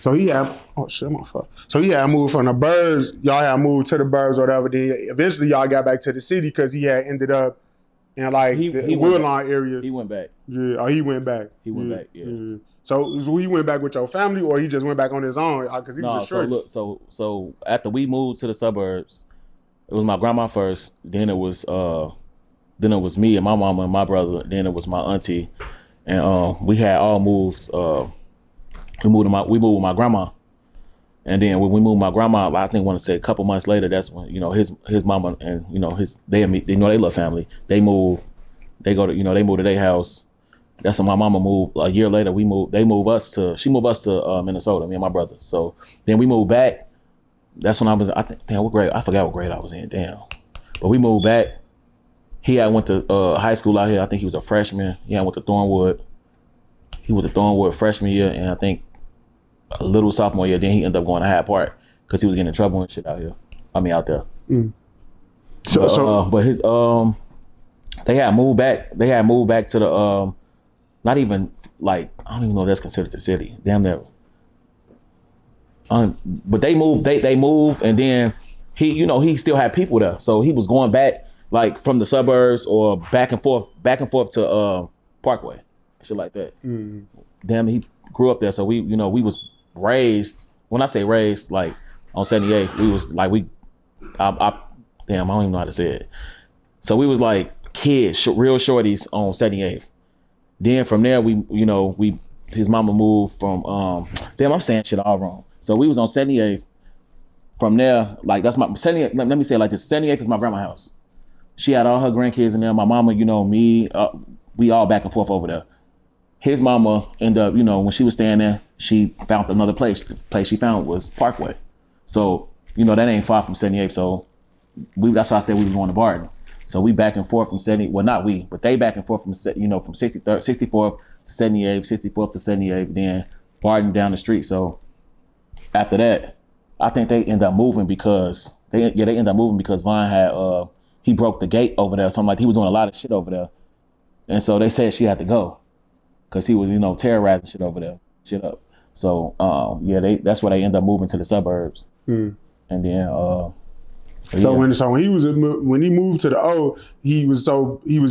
So he had, oh shit, my fault. So he had moved from the burbs. Y'all had moved to the burbs or whatever. Then eventually y'all got back to the city because he had ended up in like the Woodlawn area. He went back. Yeah. Oh, he went back. He went back. Yeah. So he went back with your family, or he just went back on his own? Because he was just short. So after we moved to the suburbs, it was my grandma first. Then it was me and my mama and my brother. Then it was my auntie, and we had all moved. We moved with my grandma, and then when we moved my grandma, I think I want to say a couple months later, that's when his mama and they love family. They moved. They moved to their house. That's when my mama moved. A year later, she moved us to Minnesota, me and my brother. So then we moved back. That's when I think, what grade? I forgot what grade I was in, damn. But we moved back. He had went to high school out here. I think he was a freshman. He had went to Thornwood. He went to Thornwood freshman year, and I think a little sophomore year. Then he ended up going to Hyde Park because he was getting in trouble and shit out here. Out there. Mm. They had moved back. They had moved back to the not even like, I don't even know if that's considered the city. Damn near. But they moved. They moved, and then he still had people there, so he was going back like from the suburbs or back and forth to Parkway, shit like that. Mm-hmm. Damn, he grew up there, so we was raised. When I say raised, like on 78th, we was like I don't even know how to say it. So we was like kids, real shorties on 78th. Then from there, his mama moved from I'm saying shit all wrong. So we was on 78th. From there, like that's my 78th. Let me say it like this: 78th is my grandma's house. She had all her grandkids in there. My mama, me, we all back and forth over there. His mama ended up, when she was staying there, she found another place. The place she found was Parkway. So, that ain't far from 78th. So that's why I said we was going to Barton. So we back and forth from 70. Well, not we, but they back and forth from 63rd, 64th to 78th, 64th to 78th, then Barton down the street. So after that, I think they end up moving because they end up moving because Vaughn had he broke the gate over there. Something like he was doing a lot of shit over there, and so they said she had to go because he was terrorizing shit over there, shit up. So that's why they end up moving to the suburbs, and then. When he moved to the O, he was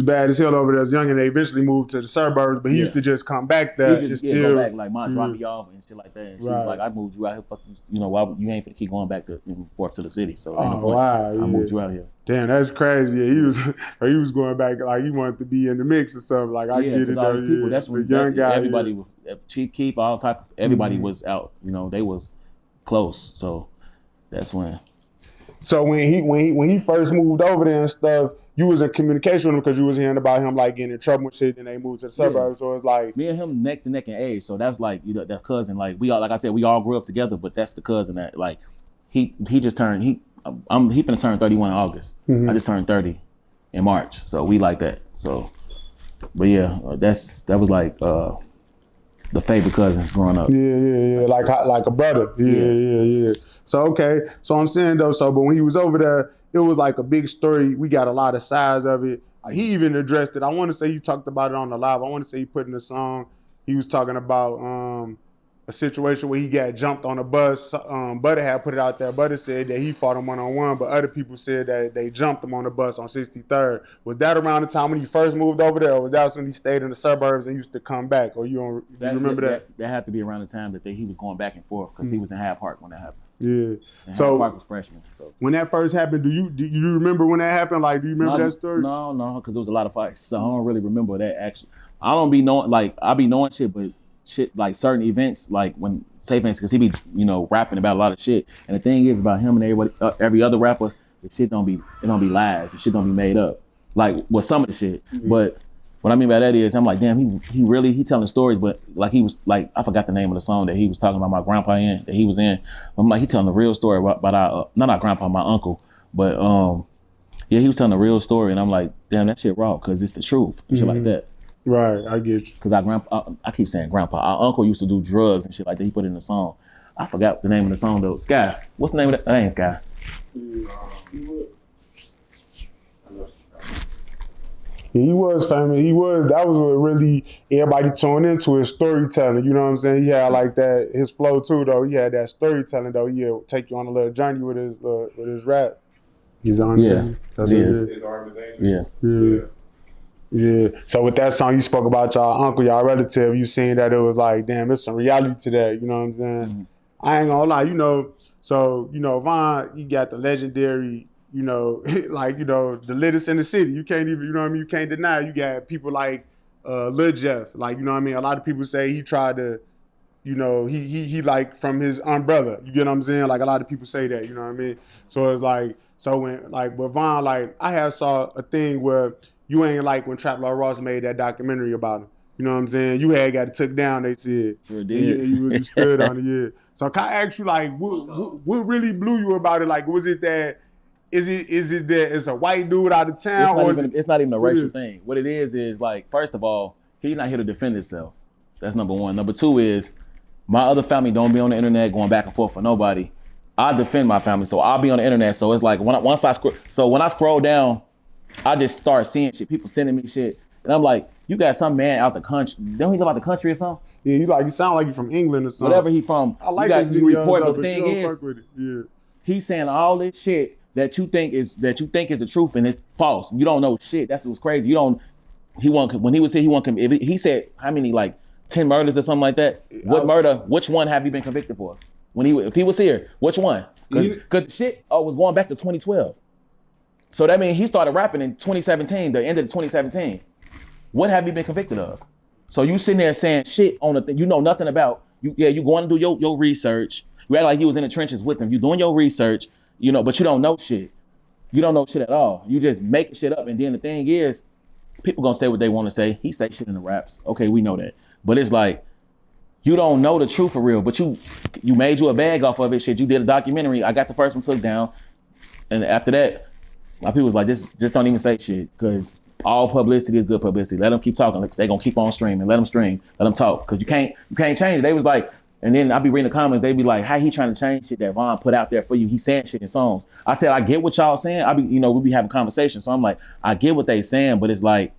bad as hell over there as young, and they eventually moved to the suburbs. But he used to just come back there. He just go back, like mom drop me off and shit like that. And she was like, "I moved you out here, fuck you. Why you ain't finna keep going back to forth to the city? So I moved you out here." Damn, that's crazy. Yeah, he was going back like he wanted to be in the mix or something. Like I get it. All people, that's when the young guy. Everybody was Chief Keef, all type. Everybody was out. They was close. So that's when. So when he first moved over there and stuff, you was in communication with him because you was hearing about him like getting in trouble and shit, and they moved to the suburbs. So it's like me and him neck to neck in age. So that's like that cousin. Like we all, like I said, we all grew up together. But that's the cousin that like he just turned he finna turn 31 in August. Mm-hmm. I just turned 30 in March. So we like that. So, but yeah, that was like the favorite cousins growing up. Yeah, like a brother. Yeah. So okay, so I'm saying though, but when he was over there, it was like a big story. We got a lot of sides of it. He even addressed it. I want to say he talked about it on the live. I want to say he put in a song. He was talking about a situation where he got jumped on a bus. Butter had put it out there. Butter said that he fought him one-on-one, but other people said that they jumped him on the bus on 63rd. Was that around the time when he first moved over there, or was that when he stayed in the suburbs and used to come back? Or you remember that? That had to be around the time that he was going back and forth because he was in Hyde Park when that happened. Yeah. And so Hyde Park was freshman. So when that first happened, do you remember when that happened? Like, do you remember that story? No, because there was a lot of fights. So I don't really remember that actually. I don't be knowing, like, I be knowing shit, but shit like certain events, like when say for instance, because he be rapping about a lot of shit. And the thing is about him and everybody, every other rapper, the shit don't be lies. The shit don't be made up. Like some of the shit, mm-hmm. But. What I mean by that is, I'm like, damn, he telling stories, but like he was like, I forgot the name of the song that he was talking about my grandpa that he was in. I'm like, he telling the real story about our, not our grandpa, my uncle, but he was telling the real story, and I'm like, damn, that shit raw, because it's the truth, and shit like that. Right, I get you. Because I keep saying grandpa, our uncle used to do drugs and shit like that. He put it in the song. I forgot the name of the song though. Sky. What's the name of that? That ain't Sky. Yeah, he was famous. That was what really everybody tuned into his storytelling. You know what I'm saying? He had like that, his flow too, though. He had that storytelling, though. He'll take you on a little journey with his rap. His arm. Yeah, That's it what is. it is. His arm is Yeah. dangerous. Yeah. So with that song, you spoke about y'all uncle, y'all relative. You seen that it was like, damn, there's some reality to that. You know what I'm saying? Mm-hmm. I ain't gonna lie, you know. So Von, he got the legendary, like the littest in the city. You can't even, you know what I mean. You can't deny. You got people like Lil Jeff, like you know what I mean. A lot of people say he tried to, he like from his umbrella. You get what I'm saying? Like a lot of people say that. You know what I mean? So it's like, so when like with Von, like I had saw a thing where you ain't like when Trap Law Ross made that documentary about him. You know what I'm saying? You had got it took down, they said. Sure did. You stood on it, yeah. So can I ask you, like, what really blew you about it? Like, was it that, is it that it's a white dude out of town? It's not even a racial thing. What it is like, first of all, he's not here to defend himself. That's number one. Number two is, my other family don't be on the internet going back and forth for nobody. I defend my family, so I'll be on the internet. So it's like, when I scroll down, I just start seeing shit, people sending me shit. And I'm like, you got some man out the country. Don't he live out the country or something? Yeah, you sound like you from England or something. Whatever he from. I like you report, but the thing is, yeah. He's saying all this shit that you think is the truth and it's false. You don't know shit. That's what's crazy. When he was here, he said how many, like 10 murders or something like that. Which one have you been convicted for? If he was here, which one? Because shit was going back to 2012. So that means he started rapping in 2017, the end of 2017. What have you been convicted of? So you sitting there saying shit on the thing you know nothing about. You going to do your research. You act like you was in the trenches with them. You doing your research, but you don't know shit. You don't know shit at all. You just making shit up. And then the thing is, people gonna say what they want to say. He say shit in the raps. Okay, we know that. But it's like, you don't know the truth for real. But you made you a bag off of it. Shit, you did a documentary. I got the first one took down. And after that, my people was like, just don't even say shit. Because all publicity is good publicity. Let them keep talking. Like, they gonna keep on streaming. Let them stream. Let them talk. Because you can't change it. They was like, and then I be reading the comments. They be like, how he trying to change shit that Von put out there for you? He saying shit in songs. I said, I get what y'all saying. We be having conversations. So I'm like, I get what they saying, but it's like,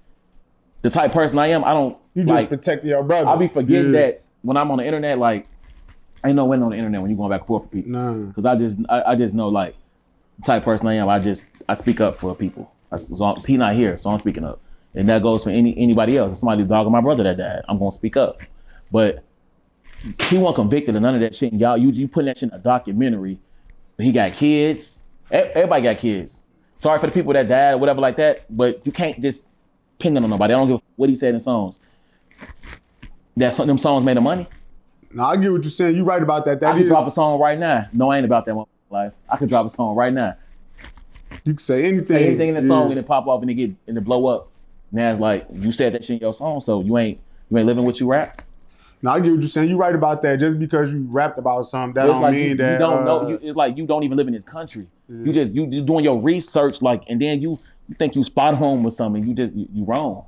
the type of person I am, I don't. You just protect your brother. I be forgetting that when I'm on the internet, like, ain't no winning on the internet when you going back and forth with people. Nah. Because I just know, like, the type of person I am. I speak up for people. He not here, so I'm speaking up, and that goes for anybody else. If somebody dogging my brother that died, I'm gonna speak up. But he wasn't convicted of none of that shit. And y'all, you putting that shit in a documentary. He got kids. Everybody got kids. Sorry for the people that died or whatever like that, but you can't just pin it on nobody. I don't give a what he said in songs. Them songs made him money. No, I get what you're saying. You right about that. I can drop a song right now. No, I ain't about that life. I could drop a song right now. You can say anything. Say anything in the song and it pop off and it blow up. Now it's like, you said that shit in your song, so you ain't living what you rap. No, I get what you're saying. You right about that. Just because you rapped about something, that don't mean that you don't know. It's like you don't even live in this country. Yeah. You just doing your research, like, and then you think you spot home with something. You wrong.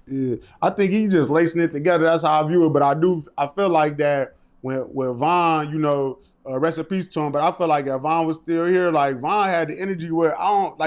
Yeah, I think he just lacing it together. That's how I view it. But I feel like that when Von, rest in peace to him. But I feel like if Von was still here, like Von had the energy where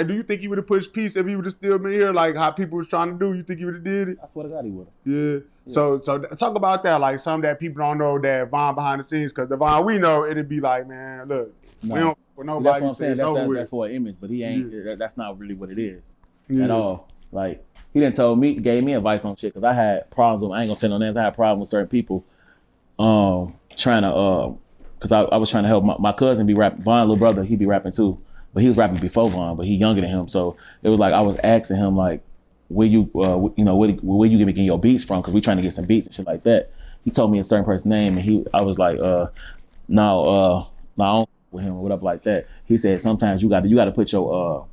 do you think he would have pushed peace if he would have still been here? Like how people was trying to do, you think he would have did it? I swear to God he would have. Yeah. So talk about that, like some that people don't know that Von behind the scenes, because the Von we know, it'd be like, man, look, we don't for nobody. That's what I'm saying. That's for an image, but he ain't. Yeah. That's not really what it is at all. Like he gave me advice on shit because I had problems with. I ain't gonna say no names. I had problems with certain people, trying to because I was trying to help my cousin be rapping. Von, little brother, he be rapping too, but he was rapping before Von, but he younger than him. So it was like I was asking him like, where you getting your beats from? Because we trying to get some beats and shit like that. He told me a certain person's name, and I was like, no, I don't with him or whatever like that. He said sometimes you got to put your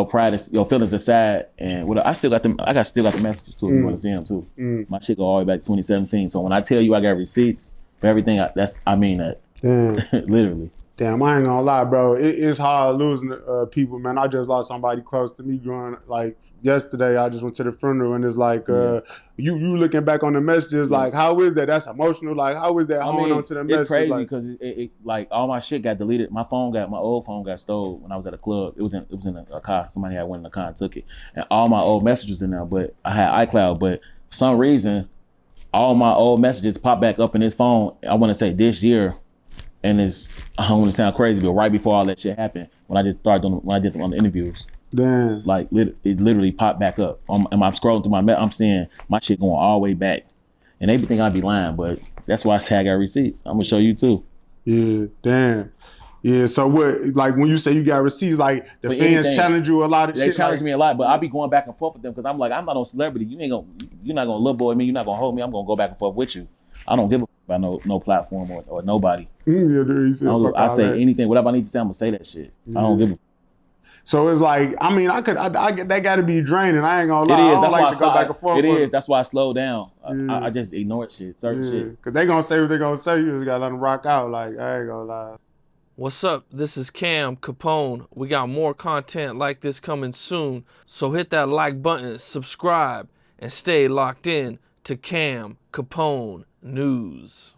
pride, your feelings aside, and whatever. I still got the messages too. If you want to see him too. My shit go all the way back to 2017. So when I tell you I got receipts for everything, I mean that. Literally. Damn, I ain't gonna lie, bro. It's hard losing people, man. I just lost somebody close to me growing like yesterday. I just went to the funeral and it's like you looking back on the messages like how is that? That's emotional. Like how is that holding on to the messages? It's crazy like, because it like all my shit got deleted. My old phone got stolen when I was at a club. It was in a car. Somebody had went in the car and took it, and all my old messages in there. But I had iCloud, but for some reason, all my old messages popped back up in this phone. I want to say this year. And I don't want to sound crazy, but right before all that shit happened, when I did them on the interviews, damn, like it literally popped back up. And I'm scrolling through I'm seeing my shit going all the way back, and they think I'd be lying, but that's why I say I got receipts. I'm gonna show you too. Yeah, damn. Yeah, so what? Like when you say you got receipts, like the fans challenge you a lot of shit. They challenge me a lot, but I be going back and forth with them because I'm like, I'm not no celebrity. You're not gonna love boy me. You're not gonna hold me. I'm gonna go back and forth with you. I don't give a about no platform or nobody. I say anything, whatever I need to say, I'm gonna say that shit. I don't give a. So it's like, I mean, I get that got to be draining. I ain't gonna lie. It is. That's why I go back and forth. It is. That's why I slow down. I just ignore certain shit. Cause they gonna say what they gonna say. You just gotta let them rock out. Like I ain't gonna lie. What's up? This is Cam Capone. We got more content like this coming soon. So hit that like button, subscribe, and stay locked in to Cam Capone News.